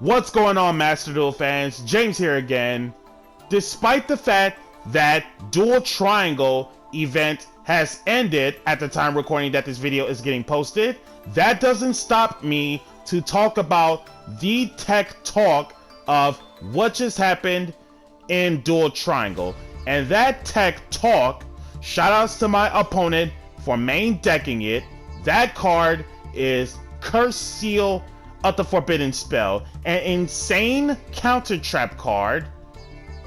What's going on, Master Duel fans? James here again. Despite the fact that Dual Triangle event has ended at the time recording that this video is getting posted, that doesn't stop me to talk about the tech talk of what just happened in Dual Triangle. And that tech talk, shoutouts to my opponent for main decking it. That card is Curse Seal of the Forbidden Spell, an insane counter trap card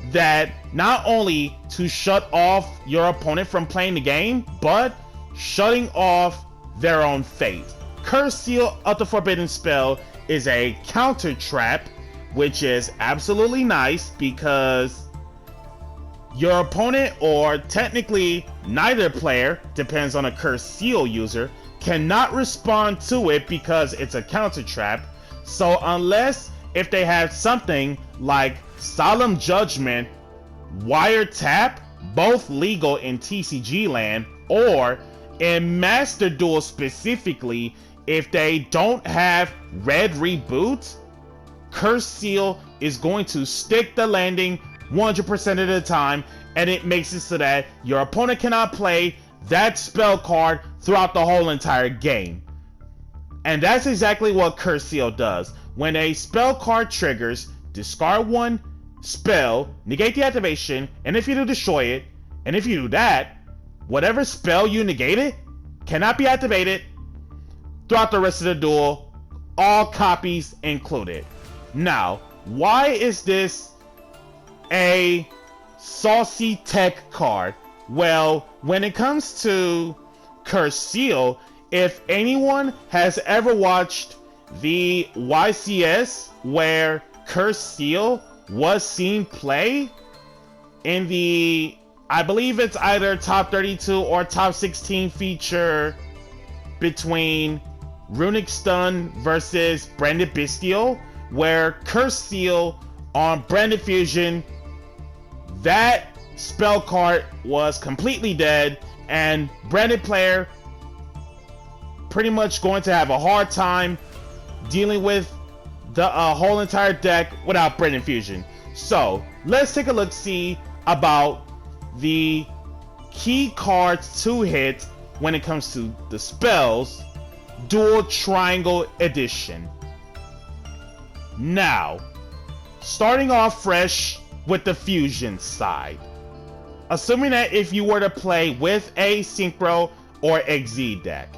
that not only to shut off your opponent from playing the game, but shutting off their own fate. Curse Seal of the Forbidden Spell is a counter trap, which is absolutely nice because your opponent, or technically neither player, depends on a Curse Seal user, cannot respond to it because it's a counter trap. So unless if they have something like Solemn Judgment, Wiretap, both legal in TCG land, or in Master Duel specifically, if they don't have Red Reboot, Curse Seal is going to stick the landing 100% of the time, and it makes it so that your opponent cannot play that spell card throughout the whole entire game. And that's exactly what Curse Seal does. When a spell card triggers, discard one spell, negate the activation, and if you do, destroy it. And if you do that, whatever spell you negated cannot be activated throughout the rest of the duel, all copies included. Now, why is this a saucy tech card? Well, when it comes to Curse Seal, if anyone has ever watched the YCS where Curse Seal was seen play in the, I believe it's either top 32 or top 16 feature between Runic Stun versus Branded Bestial, where Curse Seal on Branded Fusion, that spell card was completely dead, and Branded player pretty much going to have a hard time dealing with the whole entire deck without Branded Fusion. So let's take a look, see about the key cards to hit when it comes to the spells, Dual Triangle Edition. Now, starting off fresh with the Fusion side. Assuming that if you were to play with a Synchro or XZ deck,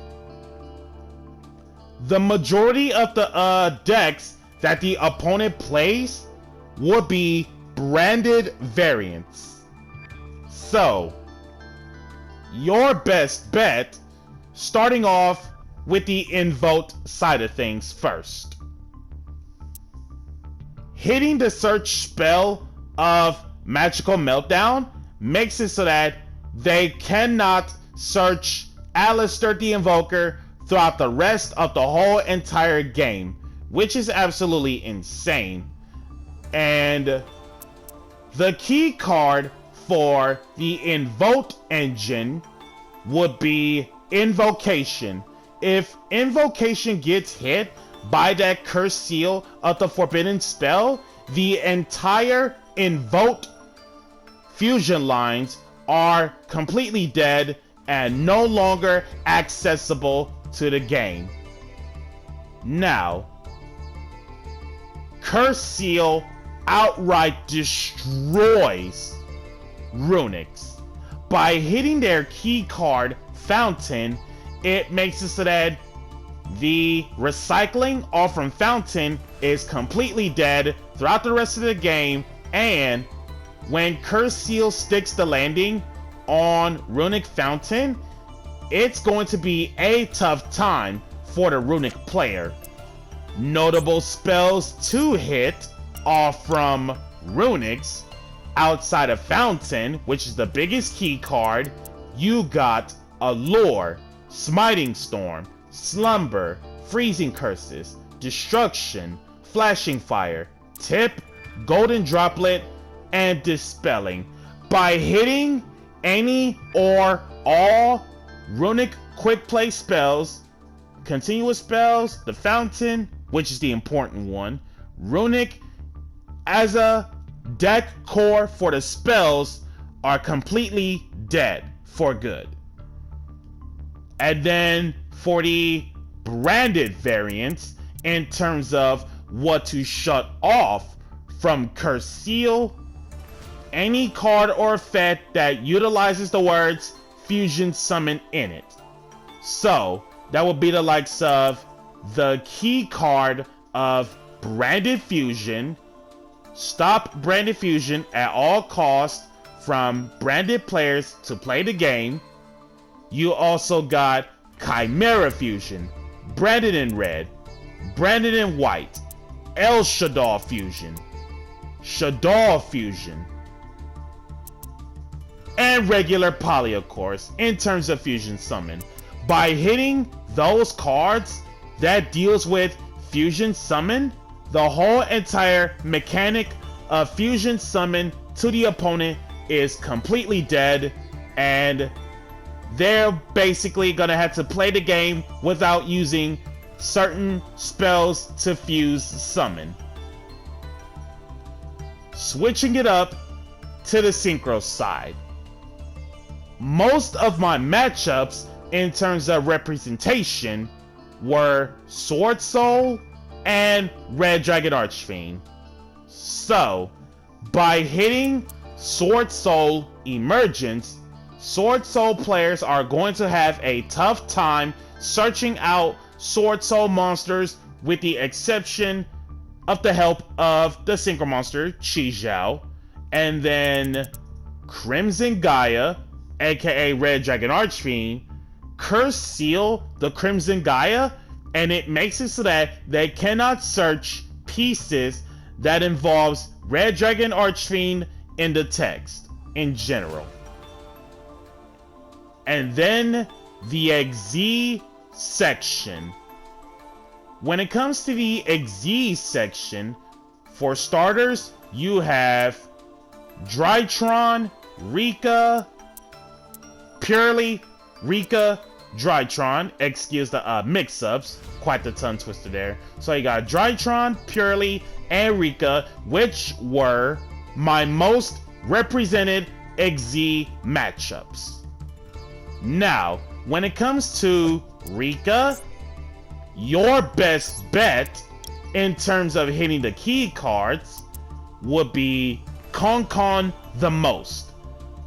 the majority of the decks that the opponent plays would be branded variants. So, your best bet, starting off with the Invoke side of things first. Hitting the search spell of Magical Meltdown makes it so that they cannot search Alistair the Invoker throughout the rest of the whole entire game, which is absolutely insane. And the key card for the Invoke engine would be Invocation. If Invocation gets hit by that Curse Seal of the Forbidden Spell, the entire Invoke fusion lines are completely dead and no longer accessible to the game. Now, Curse Seal outright destroys Runics. By hitting their key card, Fountain, it makes it so that the recycling off from Fountain is completely dead throughout the rest of the game, and when Curse Seal sticks the landing on Runic Fountain, it's going to be a tough time for the Runic player. Notable spells to hit off from Runics outside of Fountain, which is the biggest key card. You got Allure, Smiting Storm, Slumber, Freezing Curses, Destruction, Flashing Fire, Tip, Golden Droplet, and Dispelling. By hitting any or all Runic quick play spells, continuous spells, the Fountain, which is the important one, Runic as a deck core for the spells are completely dead for good. And then for the branded variants, in terms of what to shut off from Curse Seal, any card or effect that utilizes the words Fusion Summon in it. So that would be the likes of the key card of Branded Fusion. Stop Branded Fusion at all costs from branded players to play the game. You also got Chimera Fusion, branded in red, branded in white, El Shaddai Fusion, Shaddai Fusion, and regular Poly, of course, in terms of Fusion Summon. By hitting those cards that deals with Fusion Summon, the whole entire mechanic of Fusion Summon to the opponent is completely dead, and they're basically gonna have to play the game without using certain spells to fuse summon. Switching it up to the Synchro side. Most of my matchups in terms of representation were Sword Soul and Red Dragon Archfiend. So, by hitting Sword Soul Emergence, Sword Soul players are going to have a tough time searching out Sword Soul monsters, with the exception of the help of the Synchro monster Chi Zhao, and then Crimson Gaia, aka Red Dragon Archfiend, Curse Seal the Crimson Gaia, and it makes it so that they cannot search pieces that involves Red Dragon Archfiend in the text in general. And then the XZ section. When it comes to the XZ section, for starters, you have Drytron, Rika, Purely, Rika, Drytron. Excuse the mix-ups, quite the tongue twister there. So you got Drytron, Purely, and Rika, which were my most represented XZ matchups. Now, when it comes to Rika, your best bet in terms of hitting the key cards would be Concon the most.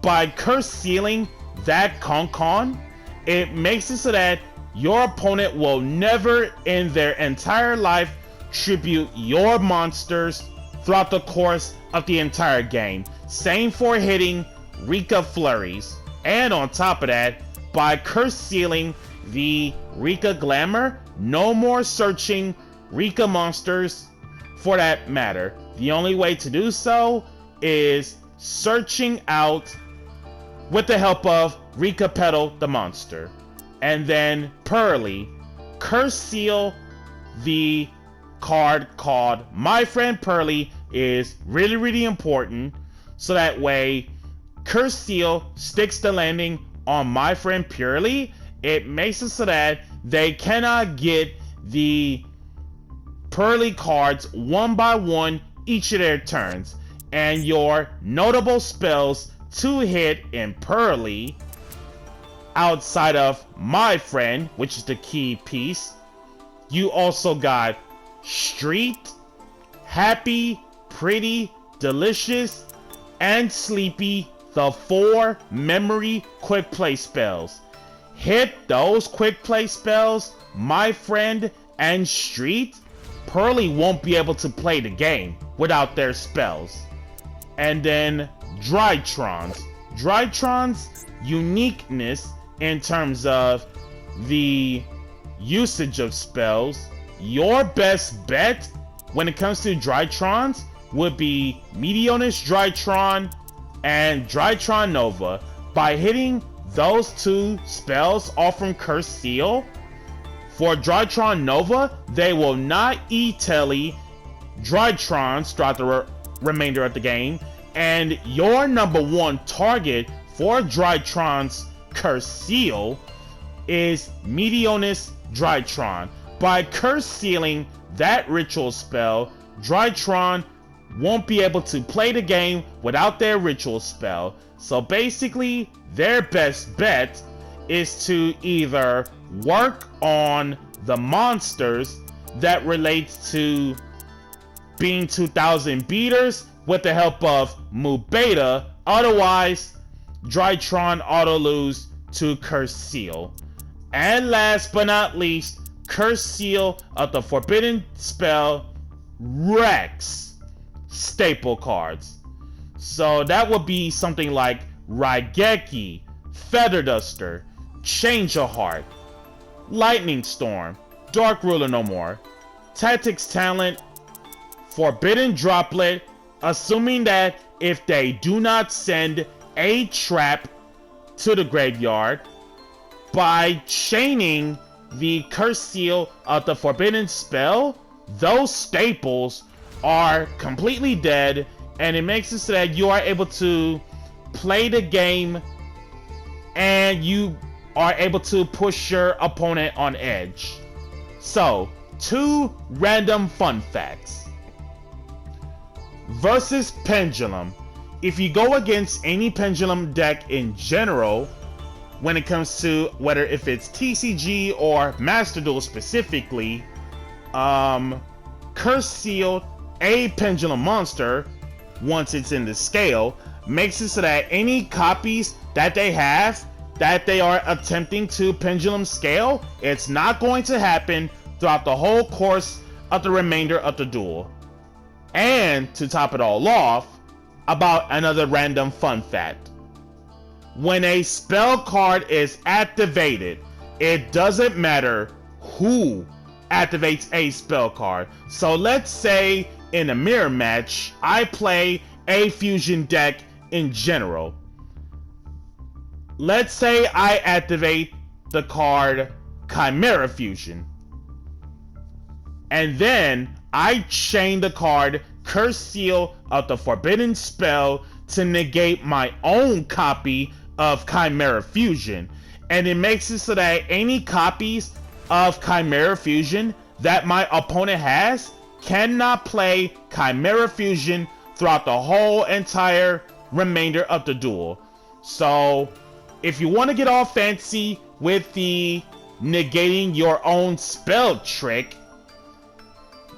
By curse sealing that Concon, it makes it so that your opponent will never in their entire life tribute your monsters throughout the course of the entire game. Same for hitting Rika Flurries. And on top of that, by curse sealing the Rika Glamour, no more searching Rika monsters for that matter. The only way to do so is searching out with the help of Rika Petal the monster. And then Pearly, curse seal the card called My Friend Pearly is really important, so that way curse seal sticks the landing on My Friend Purely. It makes it so that they cannot get the Pearly cards one by one each of their turns, and your notable spells to hit in Pearly outside of My Friend, which is the key piece, you also got Street, Happy, Pretty, Delicious, and Sleepy, the 4 memory quick play spells. Hit those quick play spells, My Friend and Street, Pearly won't be able to play the game without their spells. And then Drytrons. Drytron's uniqueness in terms of the usage of spells, your best bet when it comes to Drytrons would be Meteonis Drytron and Drytron Nova. By hitting those 2 spells off from Curse Seal, for Drytron Nova, they will not E-Telly Drytrons throughout the remainder of the game, and your number 1 target for Drytron's Curse Seal is Meteonis Drytron. By curse sealing that ritual spell, Drytron won't be able to play the game without their ritual spell. So basically, their best bet is to either work on the monsters that relates to being 2000 beaters with the help of Mubeta. Otherwise, Drytron auto lose to Curse Seal. And last but not least, Curse Seal of the Forbidden Spell wrecks staple cards. So that would be something like Raigeki, Feather Duster, Change of Heart, Lightning Storm, Dark Ruler No More, Tactics Talent, Forbidden Droplet, assuming that if they do not send a trap to the graveyard, by chaining the Curse Seal of the Forbidden Spell, those staples are completely dead, and it makes it so that you are able to play the game and you are able to push your opponent on edge. So, 2 random fun facts. Versus Pendulum. If you go against any Pendulum deck in general, when it comes to whether if it's TCG or Master Duel specifically, Curse Seal, a Pendulum monster, once it's in the scale, makes it so that any copies that they have that they are attempting to Pendulum scale, it's not going to happen throughout the whole course of the remainder of the duel. And to top it all off, about another random fun fact. When a spell card is activated, it doesn't matter who activates a spell card. So let's say in a mirror match, I play a fusion deck in general. Let's say I activate the card Chimera Fusion. And then I chain the card Curse Seal of the Forbidden Spell to negate my own copy of Chimera Fusion. And it makes it so that any copies of Chimera Fusion that my opponent has cannot play Chimera Fusion throughout the whole entire remainder of the duel. So, if you want to get all fancy with the negating your own spell trick,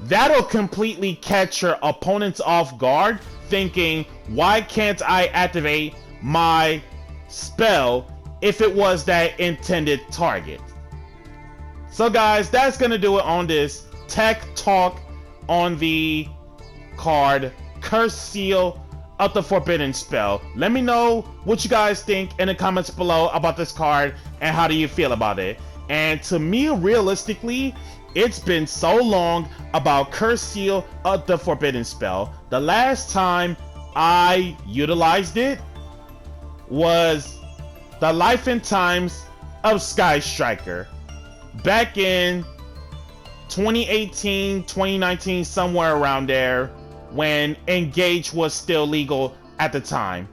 that'll completely catch your opponents off guard, thinking, why can't I activate my spell if it was that intended target? So guys, that's going to do it on this tech talk on the card Curse Seal of the Forbidden Spell. Let me know what you guys think in the comments below about this card and how do you feel about it. And to me, realistically, it's been so long about Curse Seal of the Forbidden Spell. The last time I utilized it was the Life and Times of Sky Striker. Back in 2018, 2019, somewhere around there, when Engage was still legal at the time.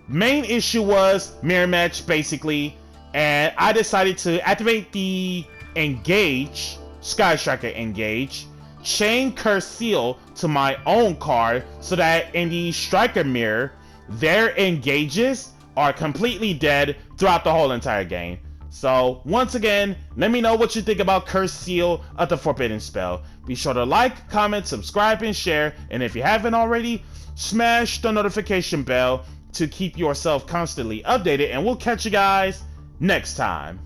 Main issue was mirror match, basically, and I decided to activate the Engage, Sky Striker Engage, chain Curse Seal to my own card so that in the Striker mirror, their engages are completely dead throughout the whole entire game. So, once again, let me know what you think about Curse Seal of the Forbidden Spell. Be sure to like, comment, subscribe, and share. And if you haven't already, smash the notification bell to keep yourself constantly updated. And we'll catch you guys next time.